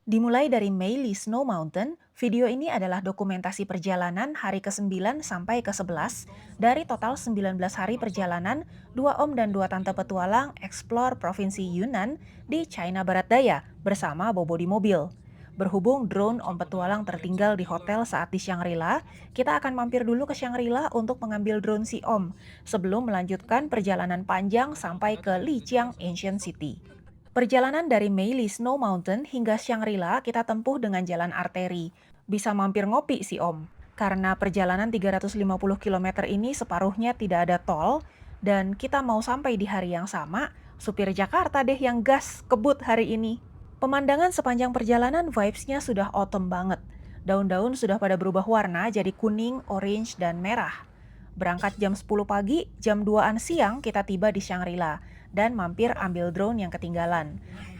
Dimulai dari Meili Snow Mountain, video ini adalah dokumentasi perjalanan hari ke-9 sampai ke-11 dari total 19 hari perjalanan dua om dan dua tante petualang explore Provinsi Yunnan di China Barat Daya bersama Bobo di mobil. Berhubung drone om petualang tertinggal di hotel saat di Shangri-La, kita akan mampir dulu ke Shangri-La untuk mengambil drone si om sebelum melanjutkan perjalanan panjang sampai ke Lijiang Ancient City. Perjalanan dari Meili Snow Mountain hingga Shangri-La kita tempuh dengan jalan arteri. Bisa mampir ngopi si Om. Karena perjalanan 350 km ini separuhnya tidak ada tol, dan kita mau sampai di hari yang sama, supir Jakarta deh yang gas kebut hari ini. Pemandangan sepanjang perjalanan vibes-nya sudah autumn banget. Daun-daun sudah pada berubah warna jadi kuning, orange, dan merah. Berangkat jam 10 pagi, jam 2-an siang kita tiba di Shangri-La dan mampir ambil drone yang ketinggalan. Này,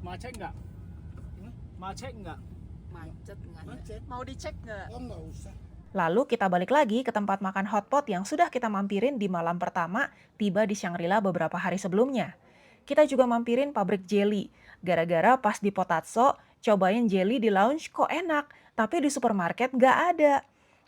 macet nggak? Macet nggak? Macet nggak? Macet. Mau dicek nggak? Oh, nggak usah. Lalu kita balik lagi ke tempat makan hotpot yang sudah kita mampirin di malam pertama tiba di Shangri-La beberapa hari sebelumnya. Kita juga mampirin pabrik jelly. Gara-gara pas di Potatso, cobain jelly di lounge kok enak, tapi di supermarket nggak ada.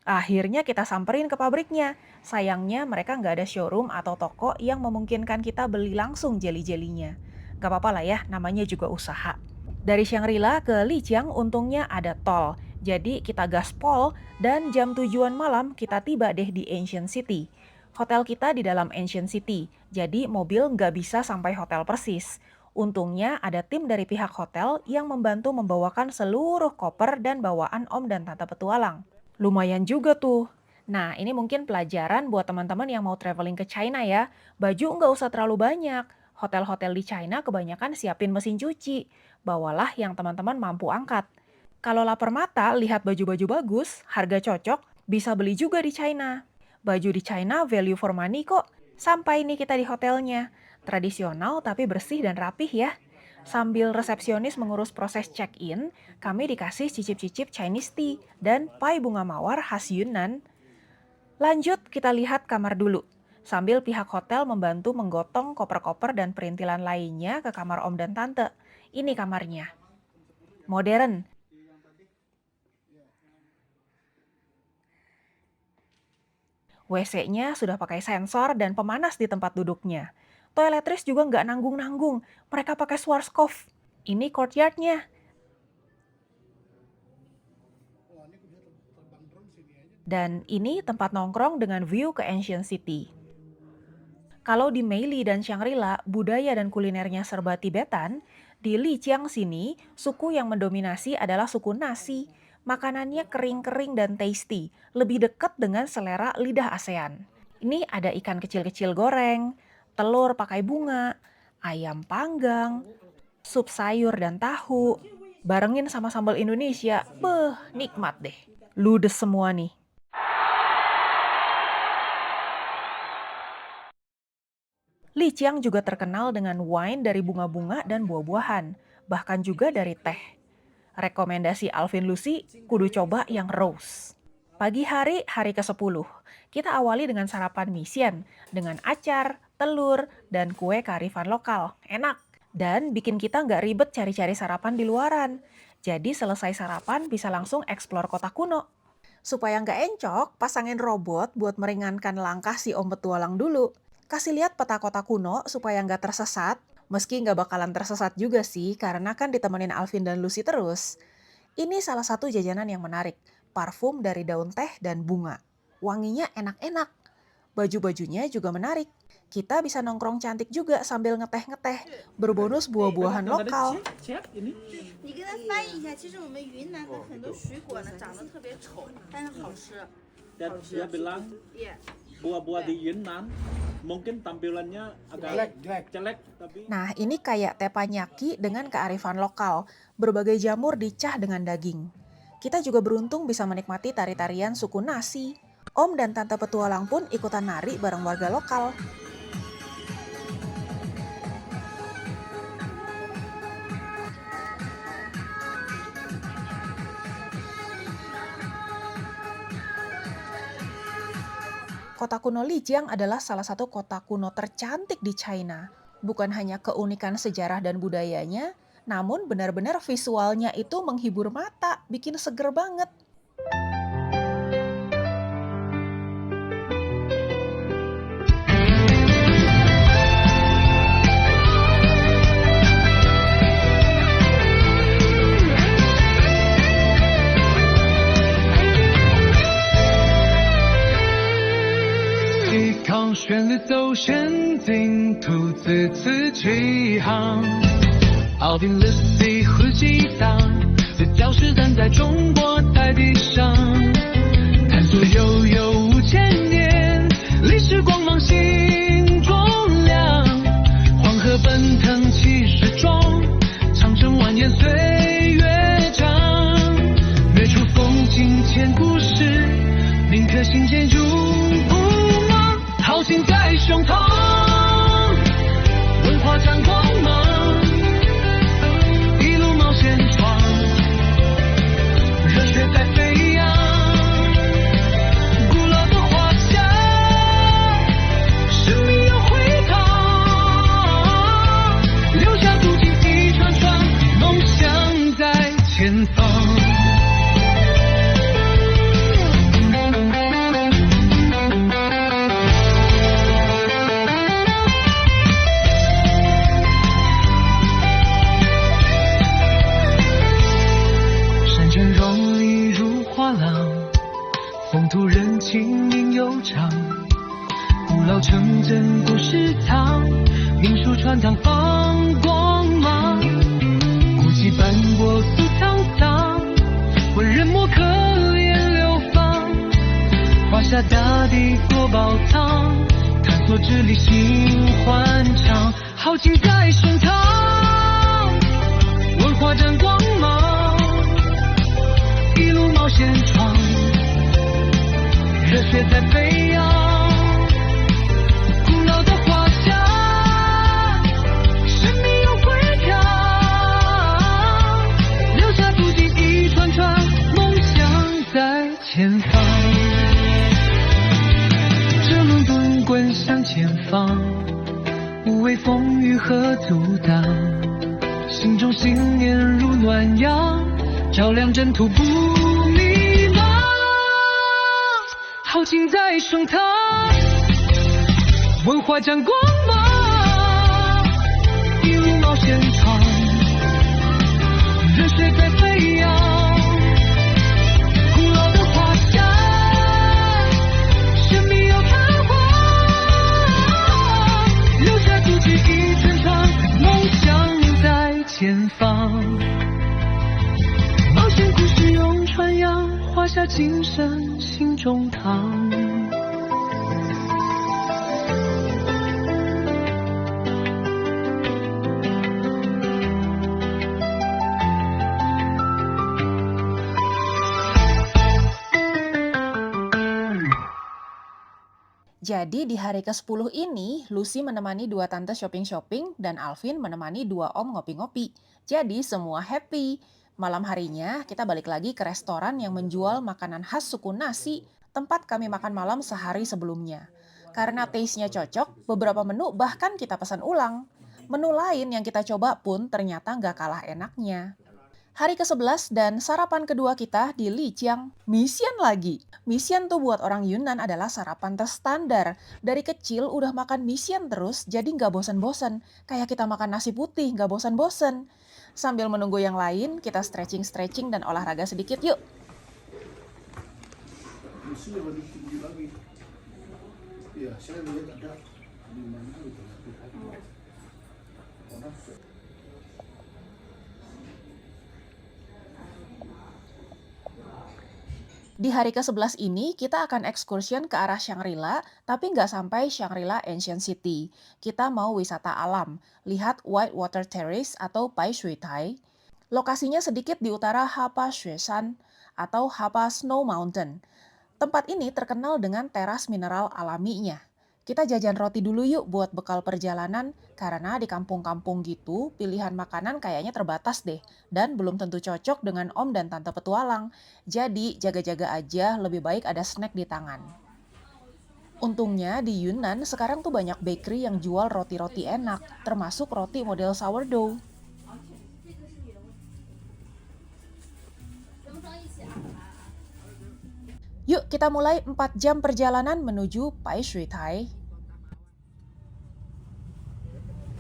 Akhirnya kita samperin ke pabriknya. Sayangnya mereka nggak ada showroom atau toko yang memungkinkan kita beli langsung jelly-jelinya. Gak apa-apa lah ya, namanya juga usaha. Dari Shangri-La ke Lijiang untungnya ada tol. Jadi kita gaspol dan jam tujuan malam kita tiba deh di Ancient City. Hotel kita di dalam Ancient City, jadi mobil nggak bisa sampai hotel persis. Untungnya ada tim dari pihak hotel yang membantu membawakan seluruh koper dan bawaan om dan tante petualang. Lumayan juga tuh. Nah, ini mungkin pelajaran buat teman-teman yang mau traveling ke China ya. Baju nggak usah terlalu banyak. Hotel-hotel di China kebanyakan siapin mesin cuci. Bawalah yang teman-teman mampu angkat. Kalau lapar mata, lihat baju-baju bagus, harga cocok, bisa beli juga di China. Baju di China value for money kok. Sampai nih kita di hotelnya. Tradisional tapi bersih dan rapih ya. Sambil resepsionis mengurus proses check-in, kami dikasih cicip-cicip Chinese tea dan pai bunga mawar khas Yunnan. Lanjut, kita lihat kamar dulu. Sambil pihak hotel membantu menggotong koper-koper dan perintilan lainnya ke kamar om dan tante. Ini kamarnya. Modern. WC-nya sudah pakai sensor dan pemanas di tempat duduknya. Toiletries juga nggak nanggung-nanggung. Mereka pakai Schwarzkopf. Ini courtyard-nya. Wah, ini aku bisa terbang drone sini aja. Dan ini tempat nongkrong dengan view ke Ancient City. Kalau di Meili dan Shangri-La, budaya dan kulinernya serba Tibetan, di Lijiang sini, suku yang mendominasi adalah suku Nasi. Makanannya kering-kering dan tasty, lebih dekat dengan selera lidah ASEAN. Ini ada ikan kecil-kecil goreng, telur pakai bunga, ayam panggang, sup sayur dan tahu. Barengin sama sambal Indonesia, nikmat deh. Ludes semua nih. Lijiang juga terkenal dengan wine dari bunga-bunga dan buah-buahan, bahkan juga dari teh. Rekomendasi Alvin Lucy, kudu coba yang rose. Pagi hari, hari ke-10, kita awali dengan sarapan misian, dengan acar, telur, dan kue kearifan lokal. Enak, dan bikin kita nggak ribet cari-cari sarapan di luaran. Jadi selesai sarapan bisa langsung eksplor kota kuno. Supaya nggak encok, pasangin robot buat meringankan langkah si om petualang dulu. Kasih lihat peta kota kuno supaya nggak tersesat. Meski nggak bakalan tersesat juga sih, karena kan ditemenin Alvin dan Lucy terus. Ini salah satu jajanan yang menarik, parfum dari daun teh dan bunga. Wanginya enak-enak. Baju-bajunya juga menarik. Kita bisa nongkrong cantik juga sambil ngeteh-ngeteh, berbonus buah-buahan lokal. Chat ini. 你跟他翻译一下，其实我们云南的很多水果呢长得特别丑，但是好吃。 Dan dia bilang Yeah. buah-buah di Yunnan mungkin tampilannya agak jelek tapi Nah, ini kayak teppanyaki dengan kearifan lokal. Berbagai jamur dicah dengan daging. Kita juga beruntung bisa menikmati tari-tarian suku Nasi. Om dan Tante Petualang pun ikutan nari bareng warga lokal. Kota kuno Lijiang adalah salah satu kota kuno tercantik di China. Bukan hanya keunikan sejarah dan budayanya, Namun benar-benar visualnya itu menghibur mata, bikin seger banget. 抵抗旋律走陷净土，字字起航。奥丁的 C 和激荡，这教室站在中国大地上，探索悠悠五千年，历史光芒心中亮。黄河奔腾气势壮，长城蜿蜒岁月长。月出风景千古事，铭刻心间永不忘。豪情在胸膛，文化展光芒，一路冒险闯，热血在飞扬。古老的华夏，生命要回荡，留下足迹一串串，梦想在前方。风土人情韵悠长，古老城镇故事藏，民俗传堂放光芒。古迹斑驳素沧桑，文人墨客烟流芳。华夏大地国宝藏，探索之旅心欢畅。豪情在胸膛，文化展光芒，一路冒险闯，热血在飞扬。古老的华夏，生命要回飘，留下足迹一串串，梦想在前方。这轮滚滚向前方，无畏风雨和阻挡，心中信念如暖阳，照亮征途不迷茫。豪情在胸膛，文化展光芒，一路冒险闯，热血在飞扬。古老的华夏，生命要开花，留下足迹一串串，梦想在前方。冒险故事永传扬，华夏精神心中藏。Jadi di hari ke-10 ini, Lucy menemani dua tante shopping-shopping dan Alvin menemani dua om ngopi-ngopi. Jadi semua happy. Malam harinya kita balik lagi ke restoran yang menjual makanan khas suku Nasi, tempat kami makan malam sehari sebelumnya. Karena taste-nya cocok, beberapa menu bahkan kita pesan ulang. Menu lain yang kita coba pun ternyata nggak kalah enaknya. Hari ke-11 dan sarapan kedua kita di Lijiang. Misian lagi. Misian tuh buat orang Yunnan adalah sarapan terstandar. Dari kecil udah makan misian terus, jadi nggak bosan-bosan. Kayak kita makan nasi putih, nggak bosan-bosan. Sambil menunggu yang lain, kita stretching-stretching dan olahraga sedikit yuk. Mesti lebih tinggi lagi. Iya, saya lihat ada di mana gitu. Di hari ke-11 ini, kita akan excursion ke arah Shangri-La, tapi nggak sampai Shangri-La Ancient City. Kita mau wisata alam, lihat Whitewater Terrace atau Pai Shui Tai. Lokasinya sedikit di utara Hapa Xueshan atau Hapa Snow Mountain. Tempat ini terkenal dengan teras mineral alaminya. Kita jajan roti dulu yuk buat bekal perjalanan, karena di kampung-kampung gitu pilihan makanan kayaknya terbatas deh, dan belum tentu cocok dengan om dan tante petualang. Jadi jaga-jaga aja, lebih baik ada snack di tangan. Untungnya di Yunnan sekarang tuh banyak bakery yang jual roti-roti enak, termasuk roti model sourdough. Yuk kita mulai 4 jam perjalanan menuju Pai Shui Tai.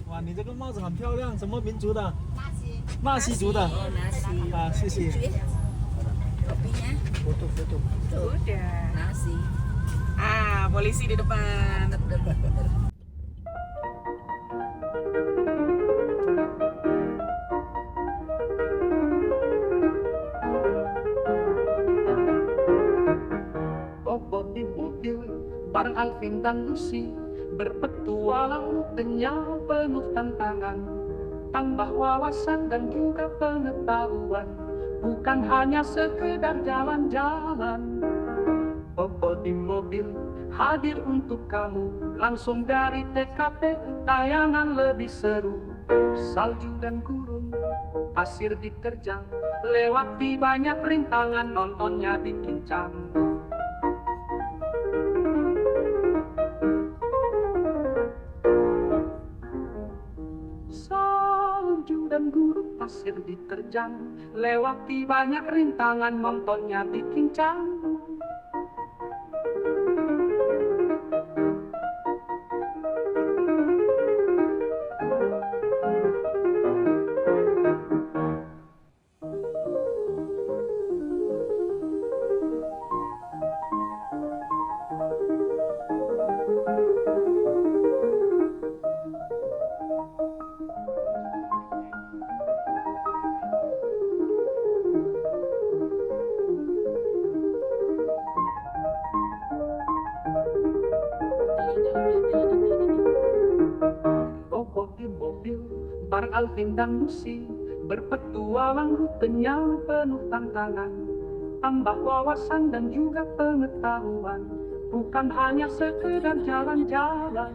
哇，你这个帽子很漂亮，什么民族的？纳西，纳西族的。 Oh, nasi. 啊，谢谢。 Kopinya Foto-foto. Udah. nasi. Ah, polisi di depan. Bobot di mobil bareng Alvin dan Lucy berpetualang dengan penuh tantangan, tambah wawasan dan juga pengetahuan, bukan hanya sekedar jalan-jalan. Bobot di mobil hadir untuk kamu, langsung dari TKP tayangan lebih seru. Salju dan gurun, pasir diterjang, lewati banyak rintangan, nontonnya bikin canggung. Salju dan gurun, pasir diterjang, lewati banyak rintangan, nontonnya bikin canggung. Bobot di mobil bareng Alvin dan Lucy berpetualang, rutenya penuh tantangan, tambah wawasan dan juga pengetahuan, bukan hanya sekedar jalan-jalan.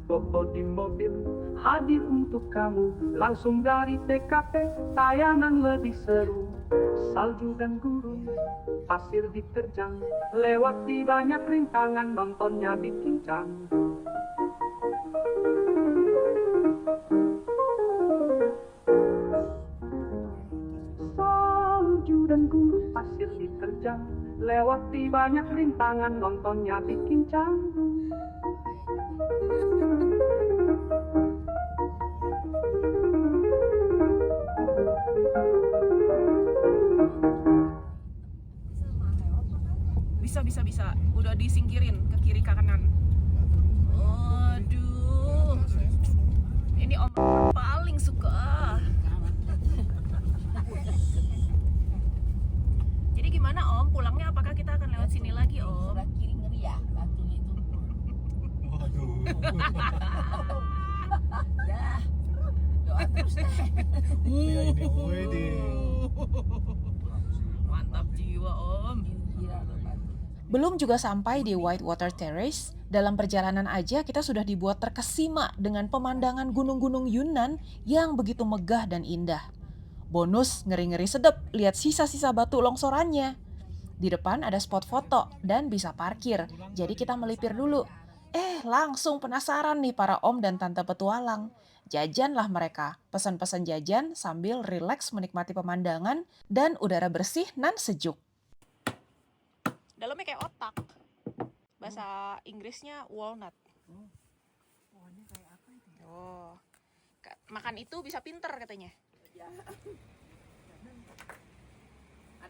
Bobot di mobil hadir untuk kamu, langsung dari TKP tayangan lebih seru. Salju dan gurun, pasir diterjang, lewati banyak rintangan, nontonnya bikin canggung. Salju dan gurun, pasir diterjang, lewati banyak rintangan, nontonnya bikin canggung. Bisa. Udah disingkirin ke kiri ke kanan. Aduh. Ini Om paling suka. Jadi gimana Om? Pulangnya apakah kita akan lewat sini lagi Om? Sebelah kiri ngeri ya batunya itu. Waduh. Dah. Doa terus deh. Ya ini wedding. Mantap jiwa Om. Kira lo batu. Belum juga sampai di Whitewater Terrace, dalam perjalanan aja kita sudah dibuat terkesima dengan pemandangan gunung-gunung Yunnan yang begitu megah dan indah. Bonus ngeri-ngeri sedep lihat sisa-sisa batu longsorannya. Di depan ada spot foto dan bisa parkir, jadi kita melipir dulu. Langsung penasaran nih para om dan tante petualang. Jajanlah mereka, pesan-pesan jajan sambil rileks menikmati pemandangan dan udara bersih nan sejuk. Dalamnya kayak otak. Bahasa Inggrisnya walnut. Oh. Makan itu bisa pinter katanya.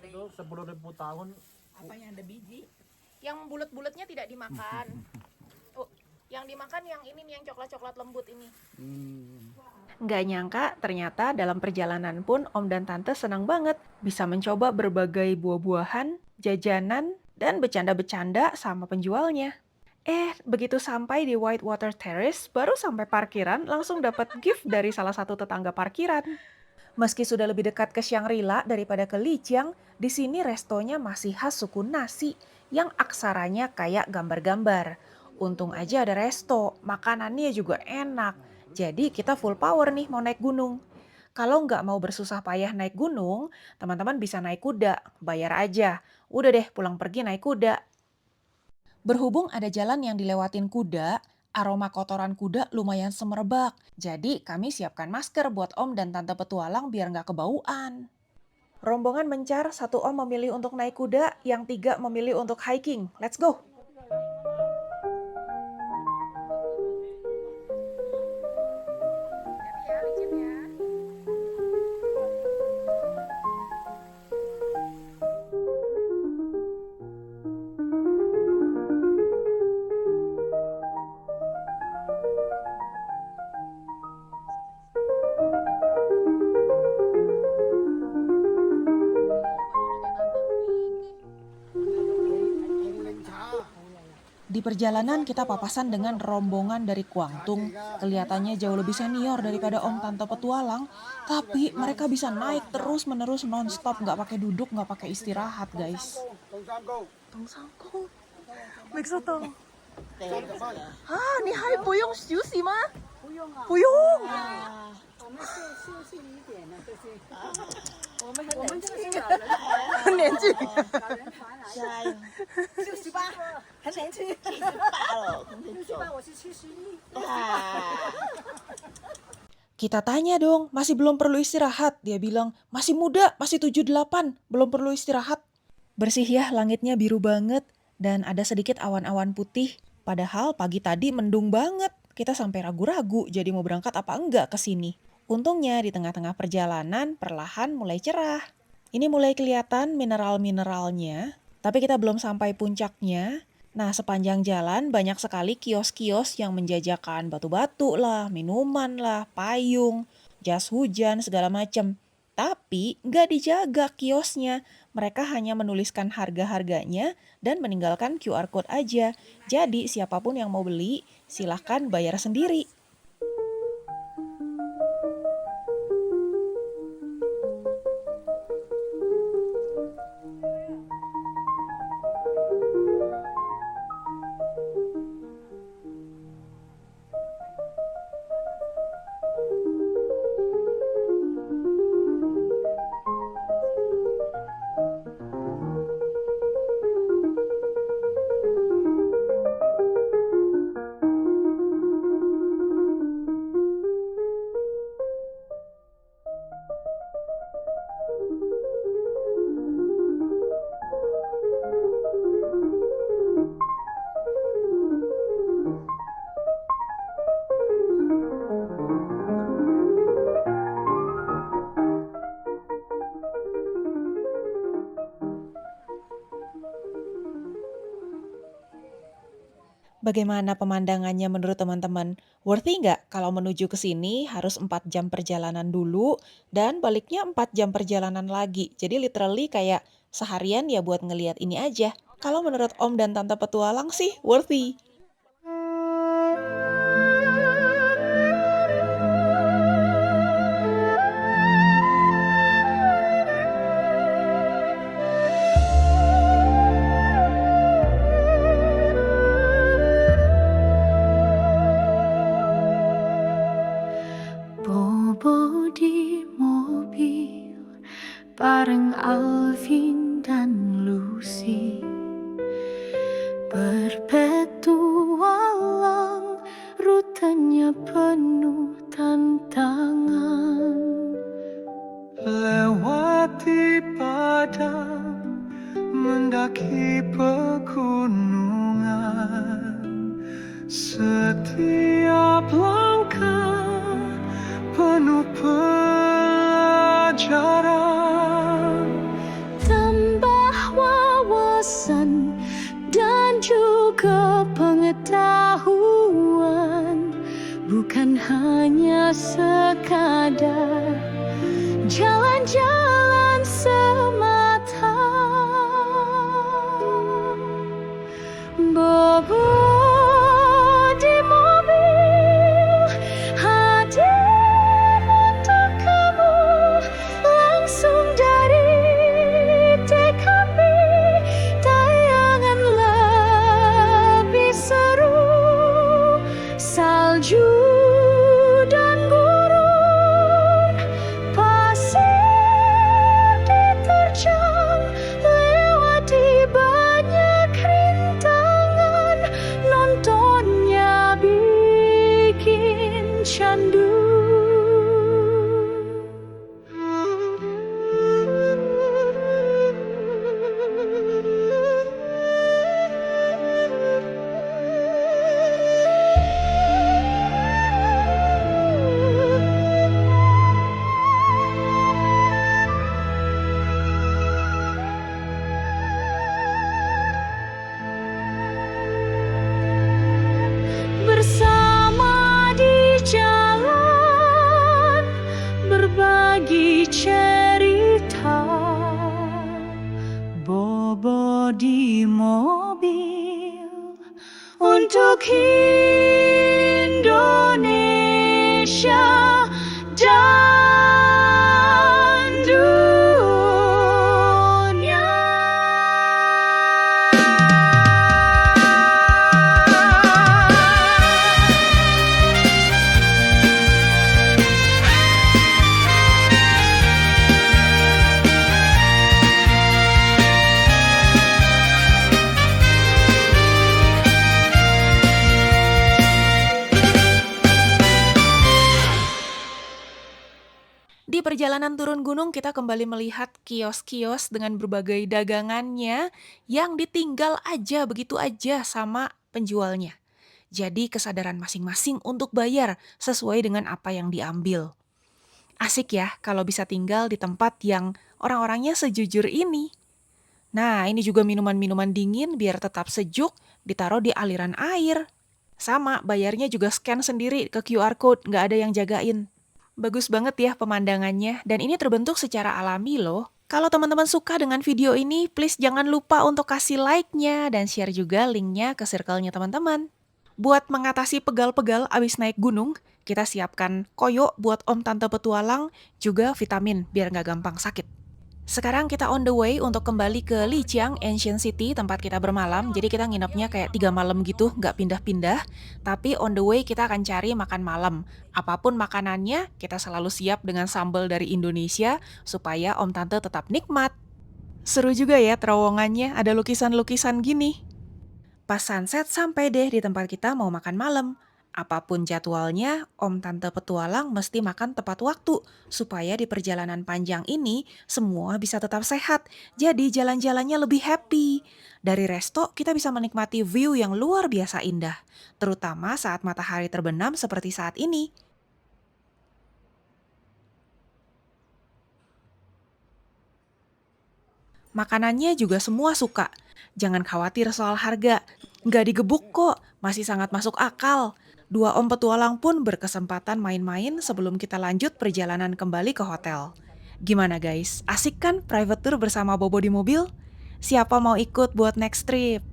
Itu 10.000 tahun. Apa yang ada biji? Yang bulat-bulatnya tidak dimakan. Oh, yang dimakan yang ini nih, yang coklat-coklat lembut ini. Nggak nyangka ternyata dalam perjalanan pun Om dan Tante senang banget bisa mencoba berbagai buah-buahan, jajanan, dan bercanda-bercanda sama penjualnya. Begitu sampai di Whitewater Terrace, baru sampai parkiran langsung dapat gift dari salah satu tetangga parkiran. Meski sudah lebih dekat ke Shangri-La daripada ke Lijiang, di sini restonya masih khas suku Nasi yang aksaranya kayak gambar-gambar. Untung aja ada resto, makanannya juga enak. Jadi kita full power nih mau naik gunung. Kalau nggak mau bersusah payah naik gunung, teman-teman bisa naik kuda, bayar aja. Udah deh pulang pergi naik kuda. Berhubung ada jalan yang dilewatin kuda, aroma kotoran kuda lumayan semerbak. Jadi kami siapkan masker buat om dan tante petualang biar nggak kebauan. Rombongan mencar, 1 om memilih untuk naik kuda, yang 3 memilih untuk hiking. Let's go! Di perjalanan kita papasan dengan rombongan dari Kuangtung. Kelihatannya jauh lebih senior daripada om tante petualang, tapi mereka bisa naik terus-menerus non-stop, nggak pakai duduk, nggak pakai istirahat, guys. Tongsangkong, Meksoto. Ah, ni hai buyong xuxi ma? Buyong. 很年轻。Kita tanya dong, masih belum perlu istirahat? Dia bilang, masih muda, masih 78, belum perlu istirahat. Bersih ya, langitnya biru banget, dan ada sedikit awan-awan putih. Padahal pagi tadi mendung banget, kita sampai ragu-ragu jadi mau berangkat apa enggak ke sini. Untungnya di tengah-tengah perjalanan perlahan mulai cerah. Ini mulai kelihatan mineral-mineralnya, tapi kita belum sampai puncaknya. Nah, sepanjang jalan banyak sekali kios-kios yang menjajakan batu-batu lah, minuman lah, payung, jas hujan, segala macam. Tapi nggak dijaga kiosnya. Mereka hanya menuliskan harga-harganya dan meninggalkan QR code aja. Jadi siapapun yang mau beli, silahkan bayar sendiri. Bagaimana pemandangannya menurut teman-teman? Worthy nggak kalau menuju ke sini harus 4 jam perjalanan dulu dan baliknya 4 jam perjalanan lagi. Jadi literally kayak seharian ya buat ngeliat ini aja. Kalau menurut om dan tante petualang sih worthy. Bobo di mobil bareng Alvin dan Lucy, berpetualang rutenya penuh tantangan, lewati padang, mendaki pegunungan, setiap langkah penuh pelajaran, tambah wawasan dan juga pengetahuan, bukan hanya sekadar jalan-jalan semata. Bobo di mobil hadir untuk kamu langsung dari TKP. Tayangan lebih seru, salju dan gurun, pasir cerita bobo di mobil untuk Indonesia dan dunia. Di perjalanan turun gunung kita kembali melihat kios-kios dengan berbagai dagangannya yang ditinggal aja begitu aja sama penjualnya. Jadi kesadaran masing-masing untuk bayar sesuai dengan apa yang diambil. Asik ya kalau bisa tinggal di tempat yang orang-orangnya sejujur ini. Nah, ini juga minuman-minuman dingin biar tetap sejuk ditaruh di aliran air. Sama, bayarnya juga scan sendiri ke QR code, nggak ada yang jagain. Bagus banget ya pemandangannya, dan ini terbentuk secara alami loh. Kalau teman-teman suka dengan video ini, please jangan lupa untuk kasih like-nya dan share juga link-nya ke circle-nya teman-teman. Buat mengatasi pegal-pegal abis naik gunung, kita siapkan koyo buat om tante petualang, juga vitamin biar nggak gampang sakit. Sekarang kita on the way untuk kembali ke Lijiang Ancient City, tempat kita bermalam. Jadi kita nginepnya kayak 3 malam gitu, nggak pindah-pindah. Tapi on the way kita akan cari makan malam. Apapun makanannya, kita selalu siap dengan sambal dari Indonesia, supaya om tante tetap nikmat. Seru juga ya terowongannya, ada lukisan-lukisan gini. Pas sunset sampai deh di tempat kita mau makan malam. Apapun jadwalnya, om tante petualang mesti makan tepat waktu, supaya di perjalanan panjang ini semua bisa tetap sehat, jadi jalan-jalannya lebih happy. Dari resto kita bisa menikmati view yang luar biasa indah, terutama saat matahari terbenam seperti saat ini. Makanannya juga semua suka. Jangan khawatir soal harga, nggak digebuk kok, masih sangat masuk akal. 2 om petualang pun berkesempatan main-main sebelum kita lanjut perjalanan kembali ke hotel. Gimana guys, asik kan private tour bersama Bobo di mobil? Siapa mau ikut buat next trip?